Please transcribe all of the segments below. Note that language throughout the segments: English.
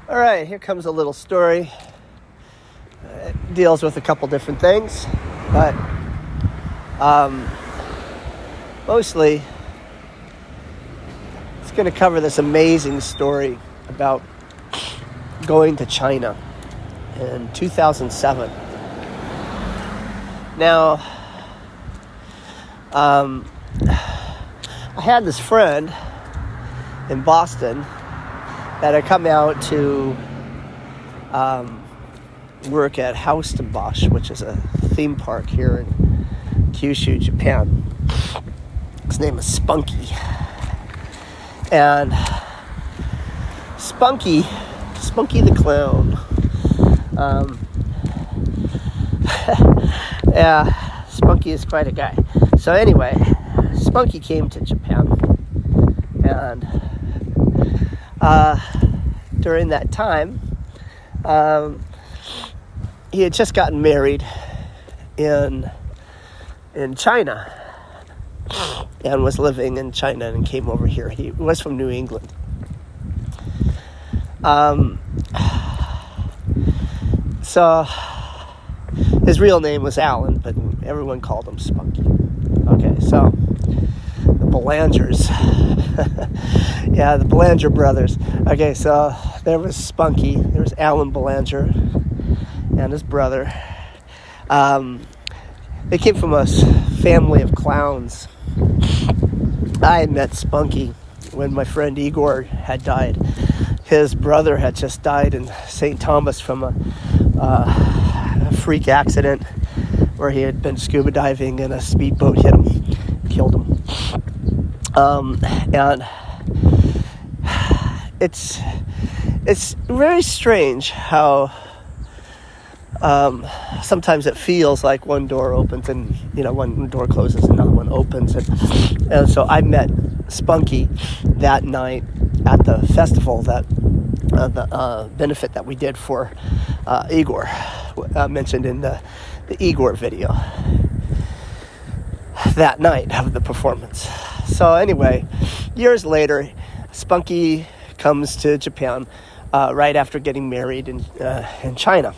All right, here comes a little story. It deals with a couple different things, but mostly it's going to cover this amazing story about going to China in 2007. Now, I had this friend in Boston that had come out to work at Liuzhou, which is a theme park here in Kyushu, Japan. His name is Spunky. And Spunky the clown. Yeah, Spunky is quite a guy. So anyway, Spunky came to Japan, and during that time, he had just gotten married in China and was living in China and came over here. He was from New England. So his real name was Alan, but everyone called him Spunky. Okay, so the Belangers. Yeah, the Belanger brothers. Okay, so there was Spunky. There was Alan Belanger and his brother. They came from a family of clowns. I had met Spunky when my friend Igor had died. His brother had just died in St. Thomas from a freak accident where he had been scuba diving and a speedboat hit him, killed him. And it's very strange how sometimes it feels like one door opens and one door closes, another one opens, and so I met Spunky that night at the festival, that the benefit that we did for Igor, mentioned in the Igor video that night of the performance. So anyway, years later, Spunky comes to Japan right after getting married in China.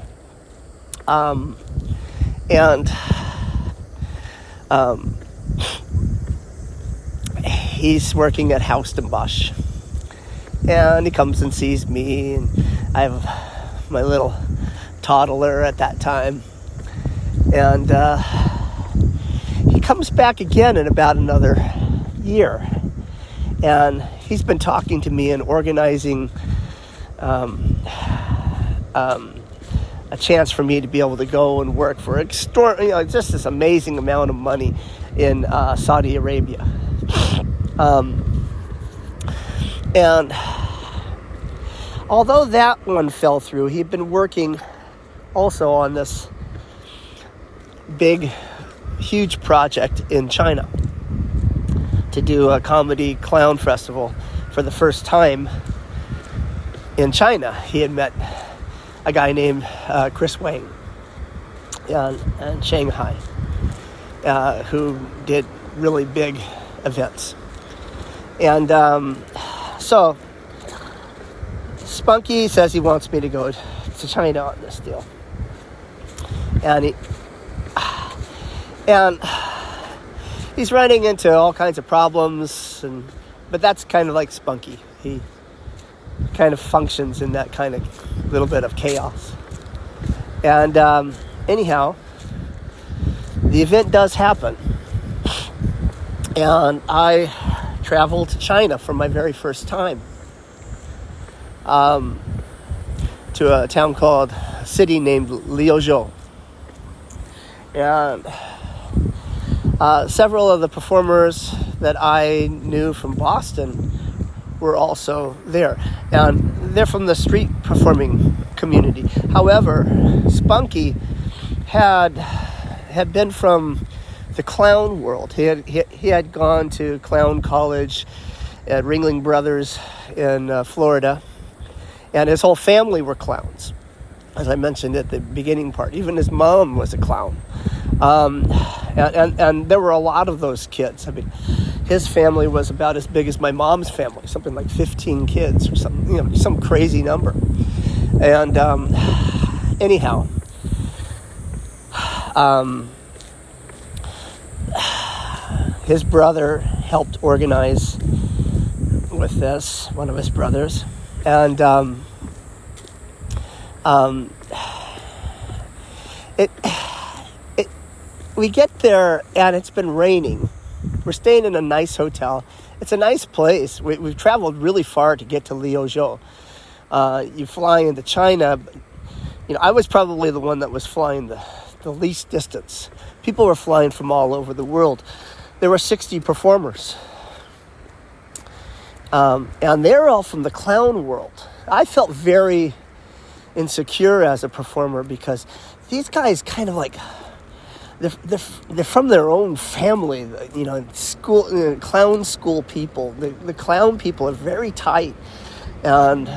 He's working at Liuzhou, and he comes and sees me, and I have my little toddler at that time, and he comes back again in about another year, and he's been talking to me and organizing a chance for me to be able to go and work for just this amazing amount of money in Saudi Arabia. And although that one fell through, he'd been working also on this big, huge project in China to do a comedy clown festival for the first time in China. He had met a guy named Chris Wang in Shanghai, who did really big events. And so Spunky says he wants me to go to China on this deal. And he's running into all kinds of problems, but that's kind of like Spunky. He kind of functions in that kind of little bit of chaos. And anyhow, the event does happen. And I traveled to China for my very first time, to a town called, a city named Liuzhou. And several of the performers that I knew from Boston were also there. And they're from the street performing community. However, Spunky had been from the clown world. He had gone to clown college at Ringling Brothers in Florida, and his whole family were clowns, as I mentioned at the beginning part. Even his mom was a clown, and there were a lot of those kids. I mean, his family was about as big as my mom's family, something like 15 kids or something, some crazy number. And anyhow, his brother helped organize with this, one of his brothers. And we get there and it's been raining. We're staying in a nice hotel. It's a nice place. We've traveled really far to get to Liuzhou. You fly into China. I was probably the one that was flying the least distance. People were flying from all over the world. There were 60 performers. And they're all from the clown world. I felt very insecure as a performer because these guys kind of like, they're from their own family, school, clown school people. The clown people are very tight, and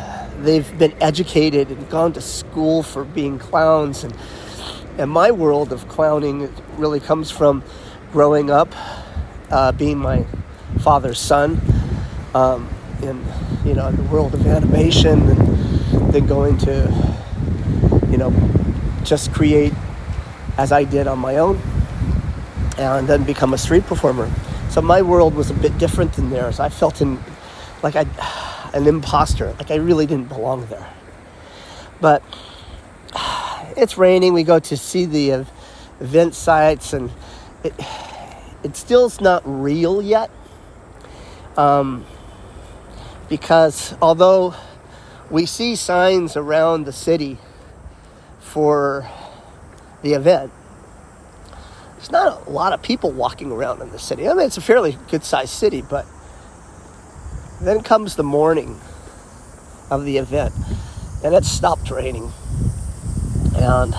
they've been educated and gone to school for being clowns. And my world of clowning really comes from growing up, being my father's son, in the world of animation, and then going to, just create as I did on my own, and then become a street performer. So my world was a bit different than theirs. I felt an imposter, like I really didn't belong there. But it's raining. We go to see the event sites, and it still's not real yet, because although we see signs around the city for the event, there's not a lot of people walking around in the city. I mean, it's a fairly good-sized city, but then comes the morning of the event, and it stopped raining. And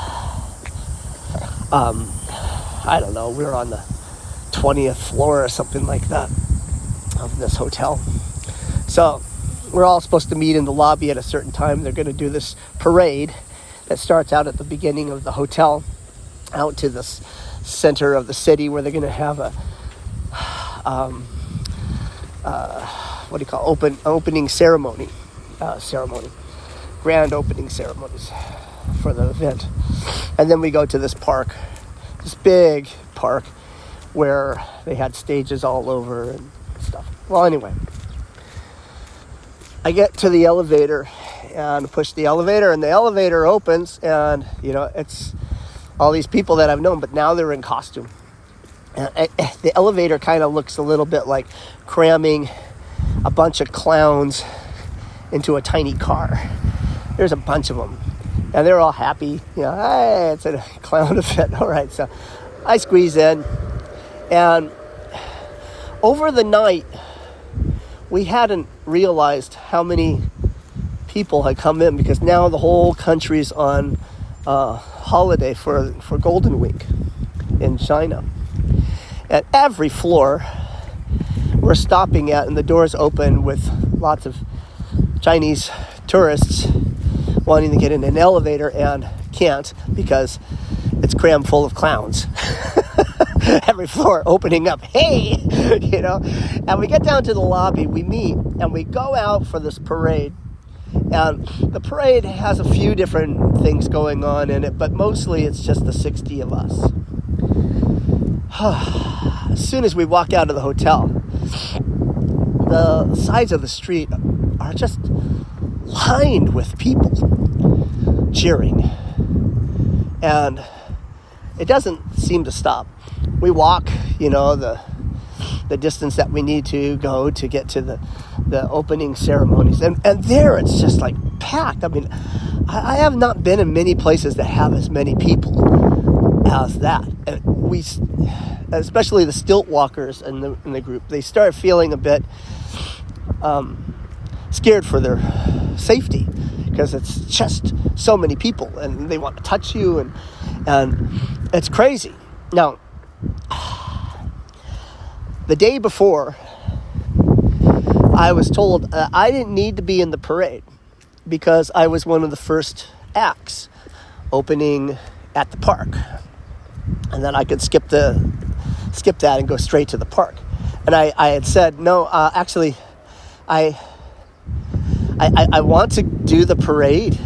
I don't know, we were on the 20th floor or something like that of this hotel. So we're all supposed to meet in the lobby at a certain time. They're going to do this parade that starts out at the beginning of the hotel, out to the center of the city, where they're going to have a opening ceremony, grand opening ceremonies for the event. And then we go to this park, this big park, where they had stages all over and stuff. Well, anyway, I get to the elevator and push the elevator, and the elevator opens, and it's all these people that I've known, but now they're in costume. And the elevator kind of looks a little bit like cramming a bunch of clowns into a tiny car. There's a bunch of them, and they're all happy. Hey, it's a clown event. All right, so I squeeze in, and over the night, we hadn't realized how many people had come in, because now the whole country's on holiday for Golden Week in China. At every floor we're stopping at, and the doors open with lots of Chinese tourists wanting to get in an elevator and can't because it's crammed full of clowns. Every floor opening up, hey, and we get down to the lobby, we meet, and we go out for this parade. And the parade has a few different things going on in it, but mostly it's just the 60 of us. As soon as we walk out of the hotel, the sides of the street are just lined with people cheering. And it doesn't seem to stop. We walk, the distance that we need to go to get to the opening ceremonies. And there it's just like packed. I mean, I have not been in many places that have as many people as that. And we, especially the stilt walkers in the group, they start feeling a bit scared for their safety, because it's just so many people and they want to touch you, and it's crazy. Now, the day before, I was told I didn't need to be in the parade because I was one of the first acts opening at the park, and then I could skip that and go straight to the park. And I had said, no, actually, I want to do the parade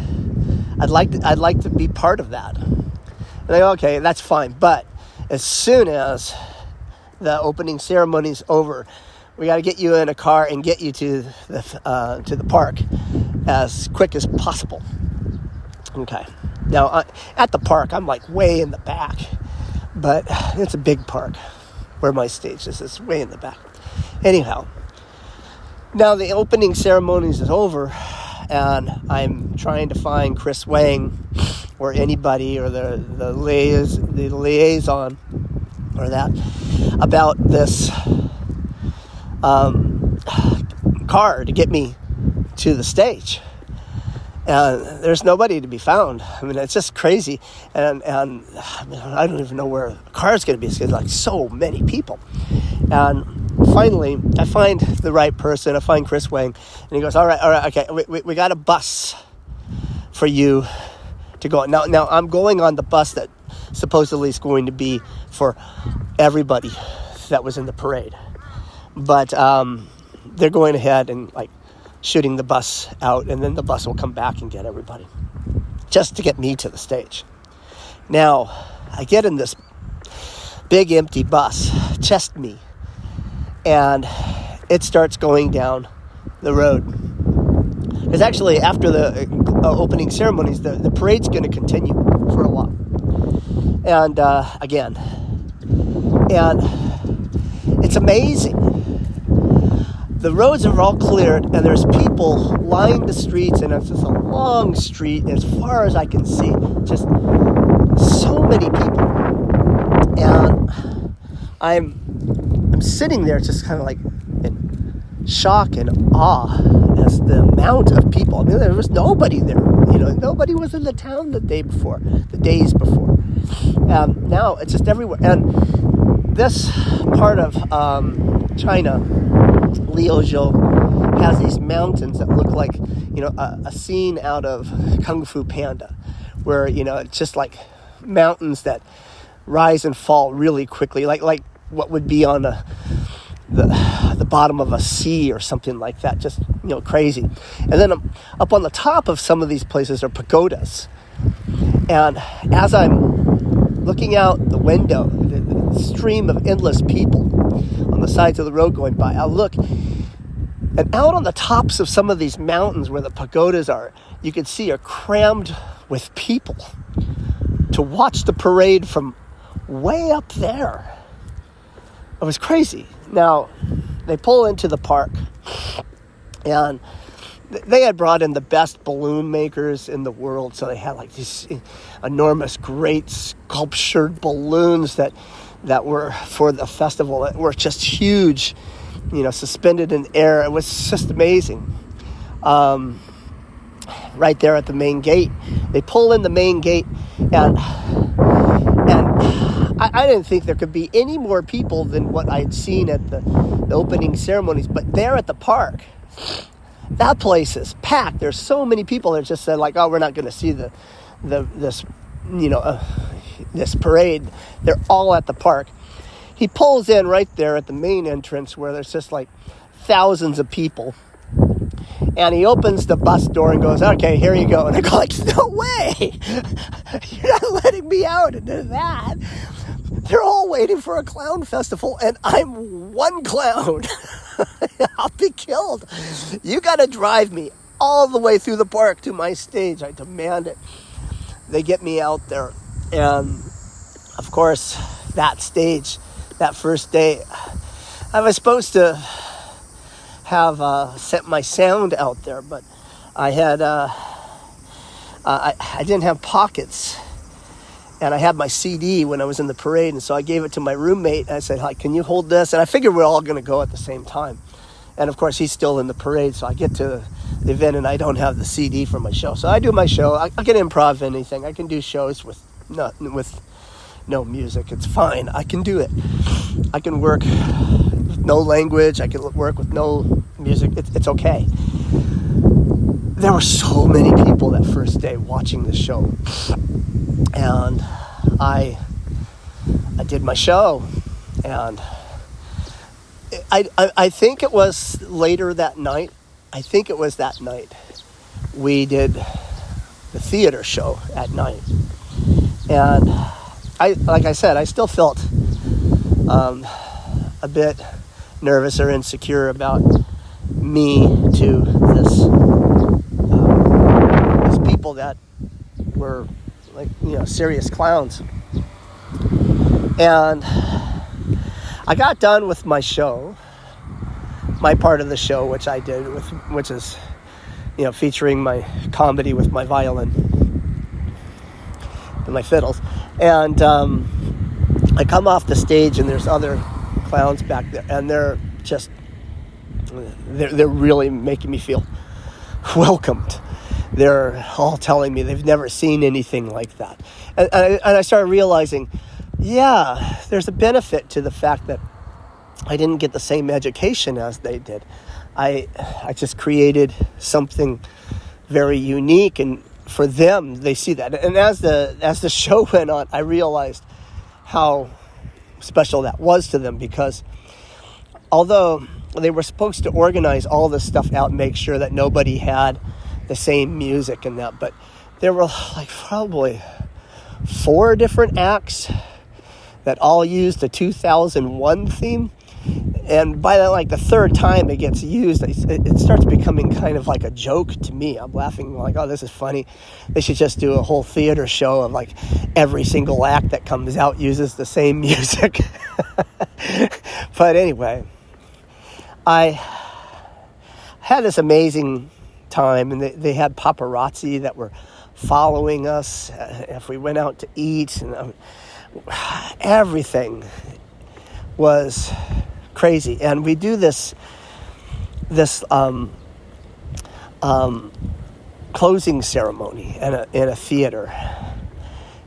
I'd like to be part of that. And I go, okay, that's fine. But as soon as the opening ceremony's over, we got to get you in a car and get you to the park as quick as possible. Okay. Now, at the park, I'm like way in the back, but it's a big park where my stage is. It's way in the back. Anyhow, now the opening ceremonies is over, and I'm trying to find Chris Wang or anybody or the liaison or that about this car to get me to the stage. And there's nobody to be found. I mean, it's just crazy. And I mean, I don't even know where the car's going to be. It's like so many people. And finally, I find the right person. I find Chris Wang. And he goes, all right, okay, we got a bus for you to go on. Now, I'm going on the bus that supposedly is going to be for everybody that was in the parade. But they're going ahead and like shooting the bus out, and then the bus will come back and get everybody just to get me to the stage. Now, I get in this big empty bus, just me, and it starts going down the road. Because actually, after the opening ceremonies, the parade's going to continue for a while. And again, and it's amazing. The roads are all cleared, and there's people lining the streets, and it's just a long street as far as I can see. Just so many people. And I'm sitting there just kind of like in shock and awe as the amount of people. I mean, there was nobody there. Nobody was in the town the days before. Now it's just everywhere. And this part of China, Liuzhou, has these mountains that look like, a scene out of Kung Fu Panda, where, it's just like mountains that rise and fall really quickly, like what would be on the bottom of a sea or something like that, just, crazy. And then up on the top of some of these places are pagodas. And as I'm looking out the window, the stream of endless people on the sides of the road going by, I'll look, and out on the tops of some of these mountains where the pagodas are, you can see are crammed with people to watch the parade from way up there. It was crazy. Now, they pull into the park, and they had brought in the best balloon makers in the world, so they had like these enormous, great sculptured balloons that were for the festival, that were just huge, suspended in air. It was just amazing. Right there at the main gate, they pull in the main gate, and I didn't think there could be any more people than what I'd seen at the opening ceremonies. But there at the park, that place is packed. There's so many people that just said like, "Oh, we're not going to see this parade." They're all at the park. He pulls in right there at the main entrance where there's just like thousands of people. And he opens the bus door and goes, "Okay, here you go." And I go like, "No way! You're not letting me out into that." They're all waiting for a clown festival, and I'm one clown. I'll be killed. You got to drive me all the way through the park to my stage. I demand it. They get me out there. And, of course, that stage, that first day, I was supposed to have set my sound out there, but I had I didn't have pockets, and I had my CD when I was in the parade, and so I gave it to my roommate, and I said, "Hi, can you hold this?" And I figured we're all going to go at the same time, and of course he's still in the parade, so I get to the event and I don't have the CD for my show, so I do my show. I can improv anything. I can do shows with no music. It's fine. I can do it. I can work with no language. I can work with no music. It's okay. There were so many people that first day watching the show, and I did my show, and I think it was later that night. I think it was that night we did the theater show at night. And like I said, I still felt a bit nervous or insecure about me to these people that were like, serious clowns. And I got done with my show, my part of the show, which I did, which is, featuring my comedy with my violin and my fiddles. And I come off the stage, and there's other clowns back there, and they're really making me feel welcomed. They're all telling me they've never seen anything like that. And I started realizing, there's a benefit to the fact that I didn't get the same education as they did. I just created something very unique, and for them, they see that. And as the show went on, I realized how special that was to them, because although they were supposed to organize all this stuff out and make sure that nobody had the same music and that, but there were like probably 4 different acts that all used the 2001 theme. And by the third time it gets used, it starts becoming kind of like a joke to me. I'm laughing like, oh, this is funny. They should just do a whole theater show of like every single act that comes out uses the same music. But anyway, I had this amazing time, and they had paparazzi that were following us if we went out to eat, and everything was crazy. And we do this closing ceremony in a theater,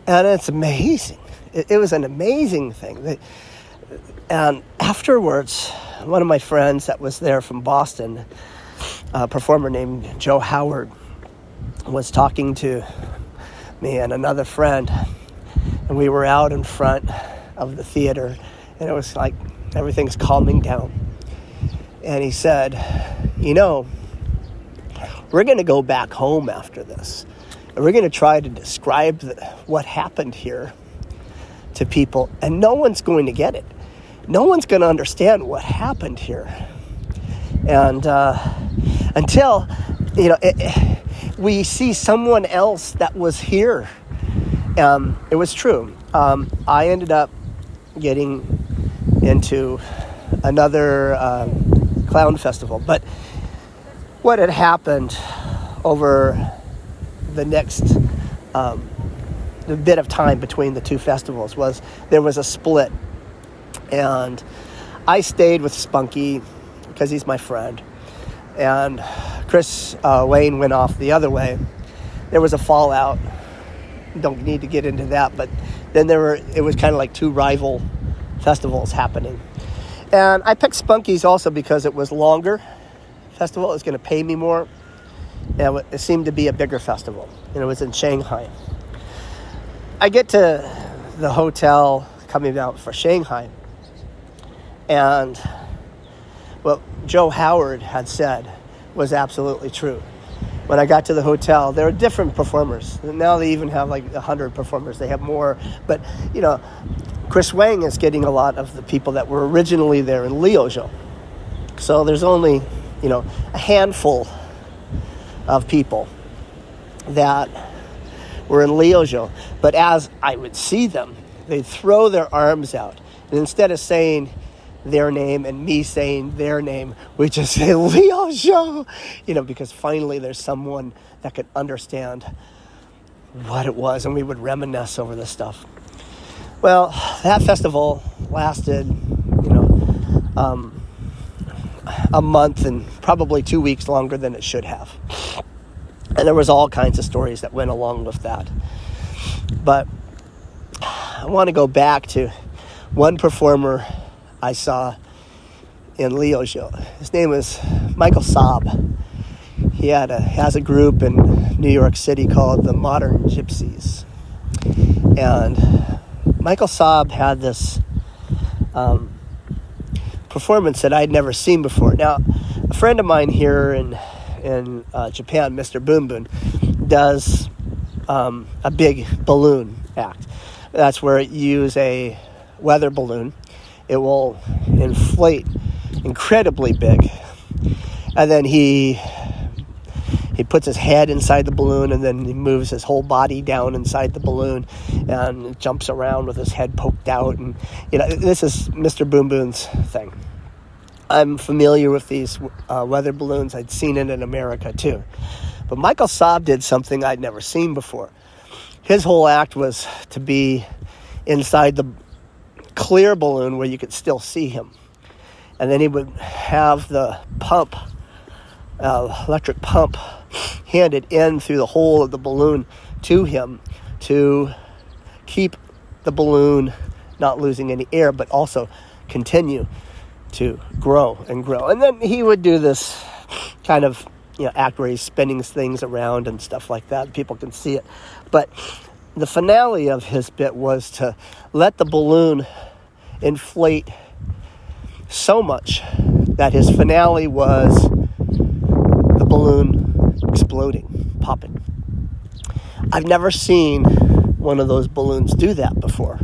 and it's amazing. It was an amazing thing. And afterwards, one of my friends that was there from Boston, a performer named Joe Howard, was talking to me and another friend, and we were out in front of the theater, and it was like everything's calming down. And he said, we're going to go back home after this, and we're going to try to describe what happened here to people, and no one's going to get it. No one's going to understand what happened here. And until, we see someone else that was here. It was true. I ended up getting into another clown festival. But what had happened over the next the bit of time between the two festivals was there was a split. And I stayed with Spunky because he's my friend. And Chris Wayne went off the other way. There was a fallout. Don't need to get into that, but then it was kind of like 2 rival festivals happening. And I picked Spunky's also because it was longer festival. It was going to pay me more. And it seemed to be a bigger festival. And it was in Shanghai. I get to the hotel coming out for Shanghai. And what Joe Howard had said was absolutely true. When I got to the hotel, there were different performers. Now they even have like 100 performers. They have more. But, Chris Wang is getting a lot of the people that were originally there in Liuzhou. So there's only, a handful of people that were in Liuzhou. But as I would see them, they'd throw their arms out. And instead of saying their name and me saying their name, we just say Liuzhou, because finally there's someone that could understand what it was, and we would reminisce over this stuff. Well, that festival lasted, a month and probably 2 weeks longer than it should have. And there was all kinds of stories that went along with that. But I want to go back to one performer I saw in Liuzhou. His name was Michael Saab. He has a group in New York City called the Modern Gypsies. And Michael Saab had this performance that I'd never seen before. Now, a friend of mine here in Japan, Mr. Boom Boom, does a big balloon act. That's where you use a weather balloon. It will inflate incredibly big. And then he puts his head inside the balloon, and then he moves his whole body down inside the balloon and jumps around with his head poked out. And, this is Mr. Boom Boom's thing. I'm familiar with these weather balloons. I'd seen it in America too. But Michael Saab did something I'd never seen before. His whole act was to be inside the clear balloon where you could still see him. And then he would have the pump, electric pump, handed in through the hole of the balloon to him to keep the balloon not losing any air, but also continue to grow and grow. And then he would do this kind of act where he's spinning things around and stuff like that. People can see it. But the finale of his bit was to let the balloon inflate so much that his finale was the balloon exploding, popping. I've never seen one of those balloons do that before.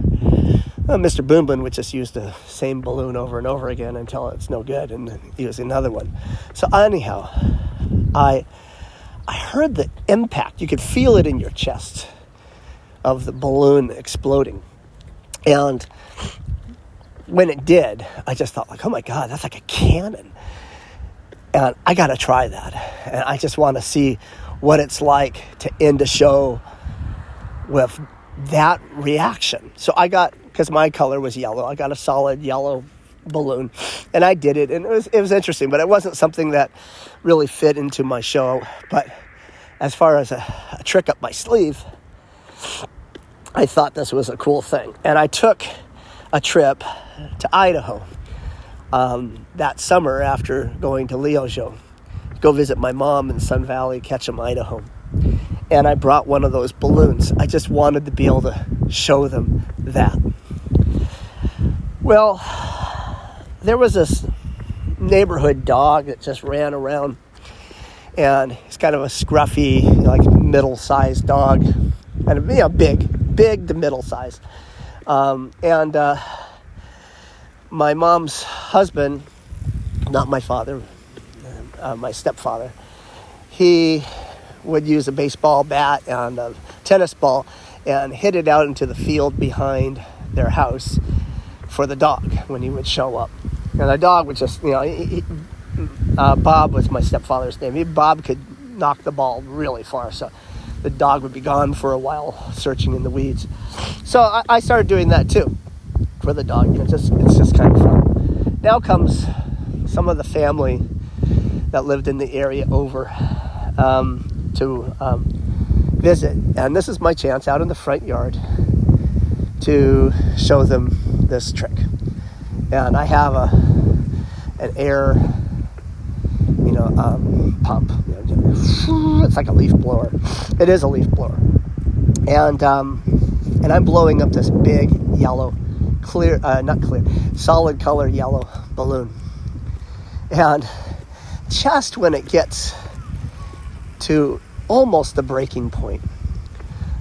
Mr. Boom Boom would just use the same balloon over and over again until it's no good and use another one. So anyhow, I heard the impact. You could feel it in your chest of the balloon exploding. And when it did, I just thought oh my God, that's like a cannon. And I got to try that. And I just want to see what it's like to end a show with that reaction. So because my color was yellow, I got a solid yellow balloon, and I did it, and it was interesting, but it wasn't something that really fit into my show. But as far as a trick up my sleeve, I thought this was a cool thing. And I took a trip to Idaho that summer after going to Liuzhou, go visit my mom in Sun Valley, Ketchum, Idaho. And I brought one of those balloons. I just wanted to be able to show them that. Well, there was this neighborhood dog that just ran around, and he's kind of a scruffy, middle-sized dog, kind of big to middle-sized. And my mom's husband, not my father, my stepfather, he would use a baseball bat and a tennis ball and hit it out into the field behind their house for the dog when he would show up. And the dog would just, Bob was my stepfather's name. Bob could knock the ball really far, so the dog would be gone for a while searching in the weeds. So I started doing that too for the dog. It's just kind of fun. Now comes some of the family that lived in the area over to visit, and this is my chance out in the front yard to show them this trick. And I have an air pump. It's like a leaf blower. It is a leaf blower, and I'm blowing up this big yellow, solid color yellow balloon. And just when it gets to almost the breaking point,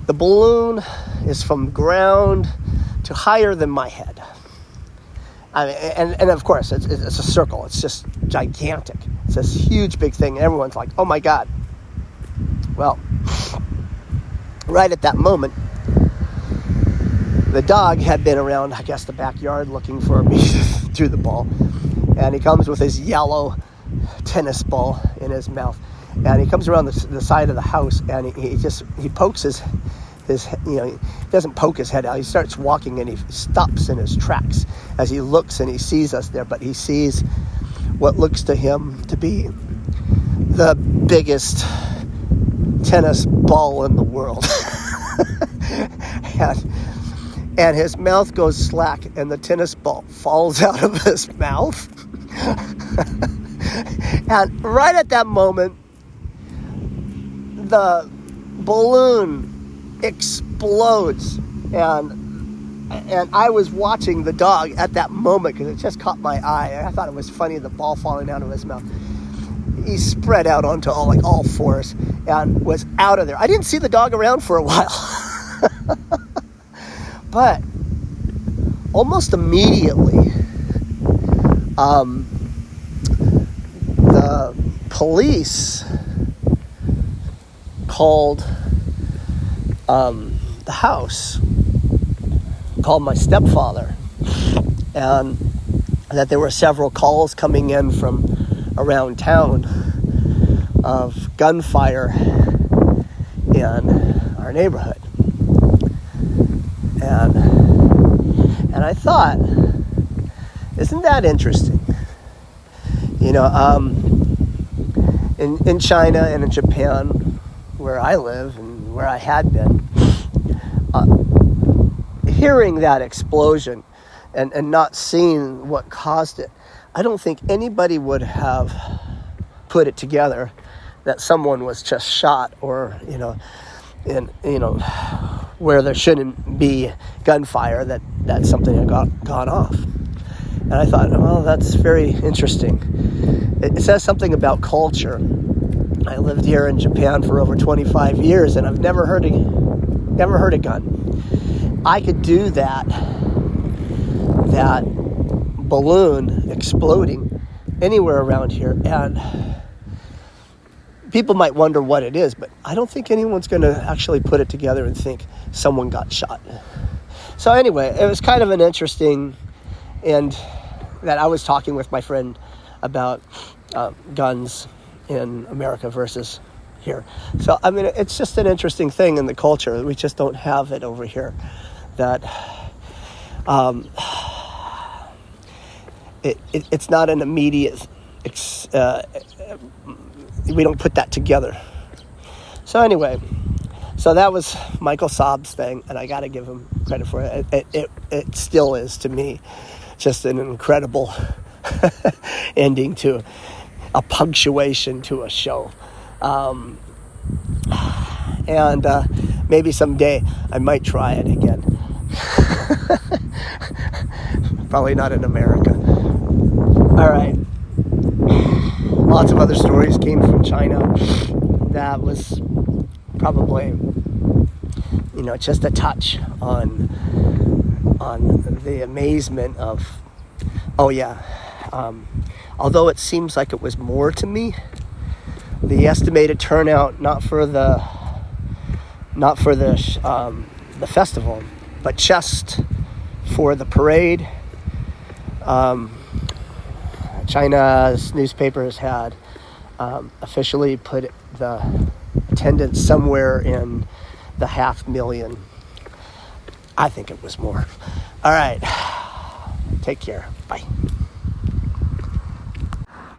the balloon is from ground to higher than my head. And of course, it's a circle. It's just gigantic. It's this huge, big thing. And everyone's like, oh my God. Well, right at that moment, the dog had been around, I guess, the backyard looking for me through the ball. And he comes with his yellow tennis ball in his mouth. And he comes around the side of the house, and he pokes his he doesn't poke his head out. He starts walking, and he stops in his tracks as he looks, and he sees us there. But he sees what looks to him to be the biggest tennis ball in the world. and his mouth goes slack, and the tennis ball falls out of his mouth. And right at that moment, the balloon explodes, and I was watching the dog at that moment because it just caught my eye. I thought it was funny, the ball falling out of his mouth. He spread out onto all fours, and was out of there. I didn't see the dog around for a while. But almost immediately, the police called the house, called my stepfather, and that there were several calls coming in from around town of gunfire in our neighborhood. And I thought, isn't that interesting? You know, in China and in Japan, where I live and where I had been, hearing that explosion and not seeing what caused it, I don't think anybody would have put it together that someone was just shot, or where there shouldn't be gunfire, that something had gone off. And I thought, well, that's very interesting. It says something about culture. I lived here in Japan for over 25 years, and I've never heard a gun. I could do that balloon exploding anywhere around here, and people might wonder what it is, but I don't think anyone's going to actually put it together and think someone got shot. So anyway, it was kind of an interesting, and that I was talking with my friend about guns in America versus here. So, I mean, it's just an interesting thing in the culture. We just don't have it over here. That it's not an immediate, we don't put that together. So anyway, so that was Michael Saab's thing, and I got to give him credit for it. It still is, to me, just an incredible ending to a punctuation to a show. And maybe someday I might try it again. Probably not in America. All right. Lots of other stories came from China. That was probably, just a touch on the amazement of, although it seems like it was more to me, the estimated turnout, not for the festival, but just for the parade. China's newspapers had officially put the attendance somewhere in the 500,000. I think it was more. All right. Take care. Bye.